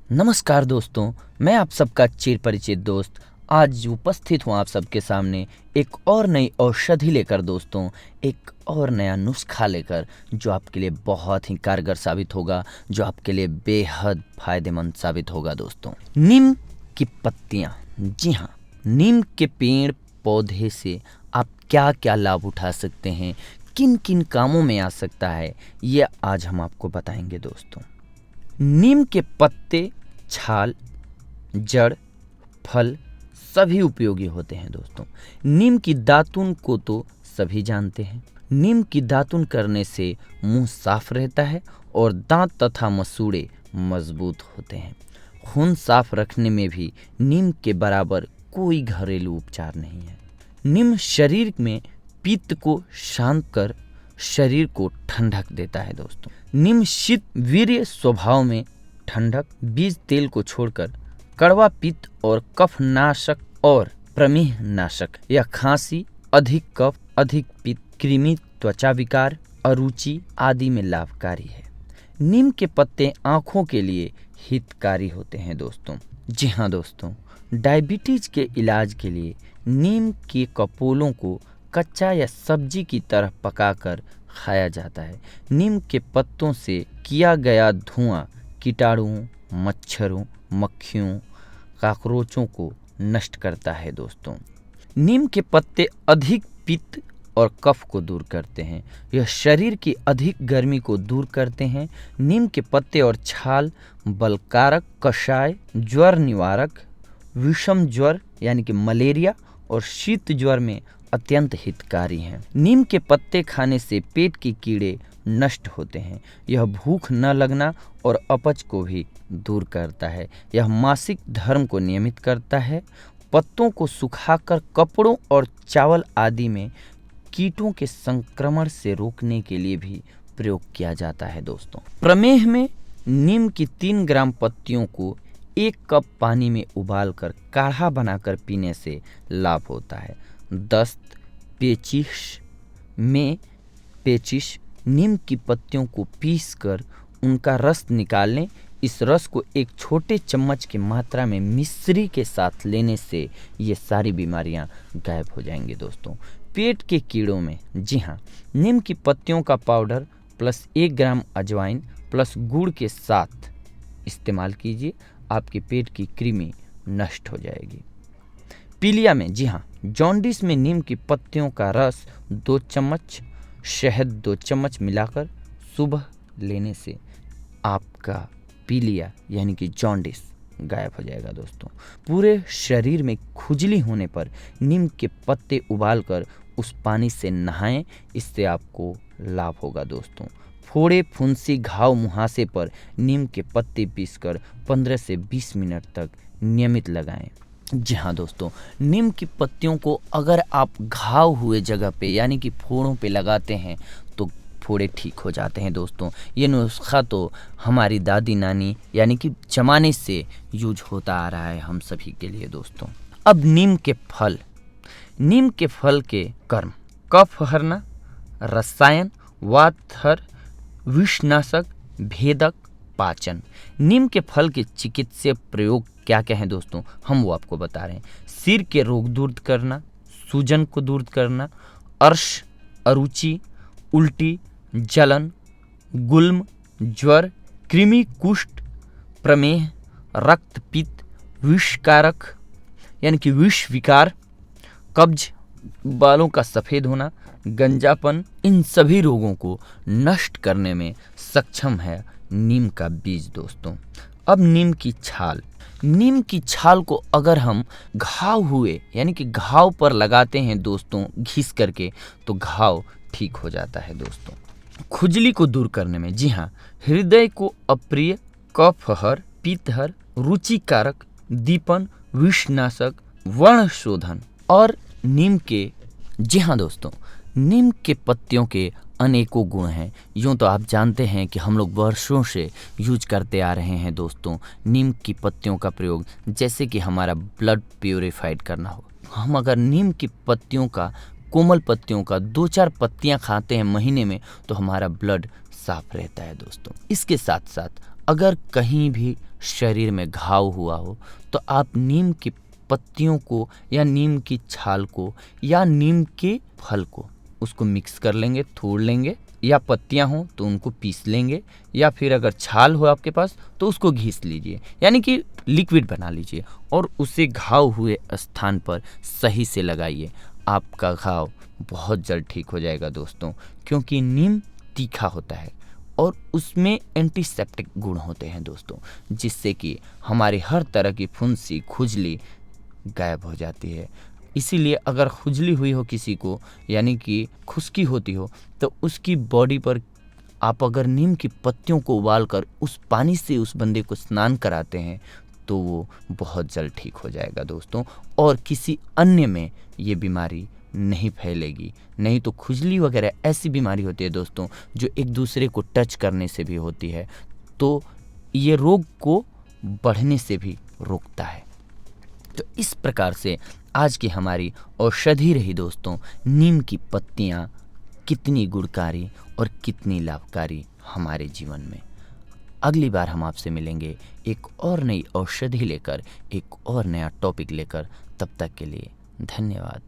नमस्कार दोस्तों, मैं आप सबका चिर परिचित दोस्त आज उपस्थित हूँ आप सबके सामने एक और नई औषधि लेकर दोस्तों, एक और नया नुस्खा लेकर जो आपके लिए बहुत ही कारगर साबित होगा, जो आपके लिए बेहद फायदेमंद साबित होगा दोस्तों। नीम की पत्तियाँ, जी हाँ, नीम के पेड़ पौधे से आप क्या क्या लाभ उठा सकते हैं, किन किन कामों में आ सकता है, ये आज हम आपको बताएंगे दोस्तों। नीम के पत्ते, छाल, जड़, फल सभी उपयोगी होते हैं दोस्तों। नीम की दातुन को तो सभी जानते हैं। नीम की दातुन करने से मुंह साफ रहता है और दांत तथा मसूड़े मजबूत होते हैं। खून साफ रखने में भी नीम के बराबर कोई घरेलू उपचार नहीं है। नीम शरीर में पित्त को शांत कर शरीर को ठंडक देता है दोस्तों। नीम शीत वीर्य स्वभाव में ठंडक, बीज तेल को छोड़कर कड़वा पित्त और कफ नाशक और प्रमेह नाशक। यह खांसी, अधिक कफ, अधिक पित्त, कृमि, त्वचा विकार, अरुचि आदि में लाभकारी है। नीम के पत्ते आंखों के लिए हितकारी होते हैं दोस्तों। जी हाँ दोस्तों, डायबिटीज के इलाज के लिए नीम के कपोलों को कच्चा या सब्जी की तरह पकाकर खाया जाता है। नीम के पत्तों से किया गया धुआं कीटाणुओं, मच्छरों, मक्खियों, कॉकरोचों को नष्ट करता है दोस्तों। नीम के पत्ते अधिक पित्त और कफ को दूर करते हैं। यह शरीर की अधिक गर्मी को दूर करते हैं। नीम के पत्ते और छाल बलकारक, कषाय, ज्वर निवारक, विषम ज्वर यानी कि मलेरिया और शीत ज्वर में अत्यंत हितकारी हैं। नीम के पत्ते खाने से पेट के कीड़े नष्ट होते हैं। यह भूख न लगना और अपच को भी दूर करता है। यह मासिक धर्म को नियमित करता है। पत्तों को सुखाकर कपड़ों और चावल आदि में कीटों के संक्रमण से रोकने के लिए भी प्रयोग किया जाता है दोस्तों। प्रमेह में नीम की 3 ग्राम पत्तियों को 1 कप पानी में उबालकर काढ़ा बनाकर पीने से लाभ होता है। दस्त, पेचिश नीम की पत्तियों को पीसकर उनका रस निकाल लें। इस रस को एक छोटे चम्मच की मात्रा में मिश्री के साथ लेने से ये सारी बीमारियां गायब हो जाएंगी दोस्तों। पेट के कीड़ों में, जी हाँ, नीम की पत्तियों का पाउडर प्लस 1 ग्राम अजवाइन प्लस गुड़ के साथ इस्तेमाल कीजिए, आपके पेट की कृमि नष्ट हो जाएगी। पीलिया में, जी हाँ, जॉन्डिस में नीम की पत्तियों का रस 2 चम्मच, शहद 2 चम्मच मिलाकर सुबह लेने से आपका पीलिया यानी कि जॉन्डिस गायब हो जाएगा दोस्तों। पूरे शरीर में खुजली होने पर नीम के पत्ते उबालकर उस पानी से नहाएं, इससे आपको लाभ होगा दोस्तों। फोड़े, फुंसी, घाव, मुहासे पर नीम के पत्ते पीसकर 15 से 20 मिनट तक नियमित लगाएं। जी हाँ दोस्तों, नीम की पत्तियों को अगर आप घाव हुए जगह पे यानी कि फोड़ों पे लगाते हैं तो फोड़े ठीक हो जाते हैं दोस्तों। ये नुस्खा तो हमारी दादी नानी यानी कि जमाने से यूज होता आ रहा है हम सभी के लिए दोस्तों। अब नीम के फल, नीम के फल के कर्म: कफ हरना, रसायन, वातहर, विषनाशक, भेदक, पाचन। नीम के फल के चिकित्सीय प्रयोग क्या क्या है दोस्तों, हम वो आपको बता रहे हैं। सिर के रोग दूर करना, सूजन को दूर करना, अर्श, अरुचि, उल्टी, जलन, गुल्म, ज्वर, कृमि, कुष्ठ, प्रमेह, रक्त पित्त, विषकारक यानी कि विष विकार, कब्ज, बालों का सफ़ेद होना, गंजापन, इन सभी रोगों को नष्ट करने में सक्षम है नीम का बीज दोस्तों। अब नीम की छाल, नीम की छाल को अगर हम घाव हुए यानी कि घाव पर लगाते हैं दोस्तों घिस करके, तो घाव ठीक हो जाता है दोस्तों। खुजली को दूर करने में, जी हाँ, हृदय को अप्रिय, कफहर, पित्तहर, रुचिकारक, दीपन, विषनाशक, वर्णशोधन और नीम के, जी हाँ दोस्तों, नीम के पत्तियों के अनेकों गुण हैं। यूँ तो आप जानते हैं कि हम लोग वर्षों से यूज करते आ रहे हैं दोस्तों नीम की पत्तियों का प्रयोग, जैसे कि हमारा ब्लड प्यूरिफाइड करना हो। हम अगर नीम की पत्तियों का, कोमल पत्तियों का 2-4 पत्तियां खाते हैं महीने में, तो हमारा ब्लड साफ रहता है दोस्तों। इसके साथ साथ अगर कहीं भी शरीर में घाव हुआ हो तो आप नीम की पत्तियों को या नीम की छाल को या नीम के फल को उसको मिक्स कर लेंगे, थोड़ लेंगे, या पत्तियां हो तो उनको पीस लेंगे, या फिर अगर छाल हो आपके पास तो उसको घिस लीजिए, यानी कि लिक्विड बना लीजिए और उसे घाव हुए स्थान पर सही से लगाइए। आपका घाव बहुत जल्द ठीक हो जाएगा दोस्तों, क्योंकि नीम तीखा होता है और उसमें एंटीसेप्टिक गुण होते हैं दोस्तों, जिससे कि हमारी हर तरह की फुंसी खुजली गायब हो जाती है। इसीलिए अगर खुजली हुई हो किसी को, यानी कि खुश्की होती हो, तो उसकी बॉडी पर आप अगर नीम की पत्तियों को उबाल कर उस पानी से उस बंदे को स्नान कराते हैं तो वो बहुत जल्द ठीक हो जाएगा दोस्तों, और किसी अन्य में ये बीमारी नहीं फैलेगी। नहीं तो खुजली वगैरह ऐसी बीमारी होती है दोस्तों जो एक दूसरे को टच करने से भी होती है, तो ये रोग को बढ़ने से भी रोकता है। तो इस प्रकार से आज की हमारी औषधि रही दोस्तों, नीम की पत्तियाँ कितनी गुणकारी और कितनी लाभकारी हमारे जीवन में। अगली बार हम आपसे मिलेंगे एक और नई औषधि लेकर, एक और नया टॉपिक लेकर। तब तक के लिए धन्यवाद।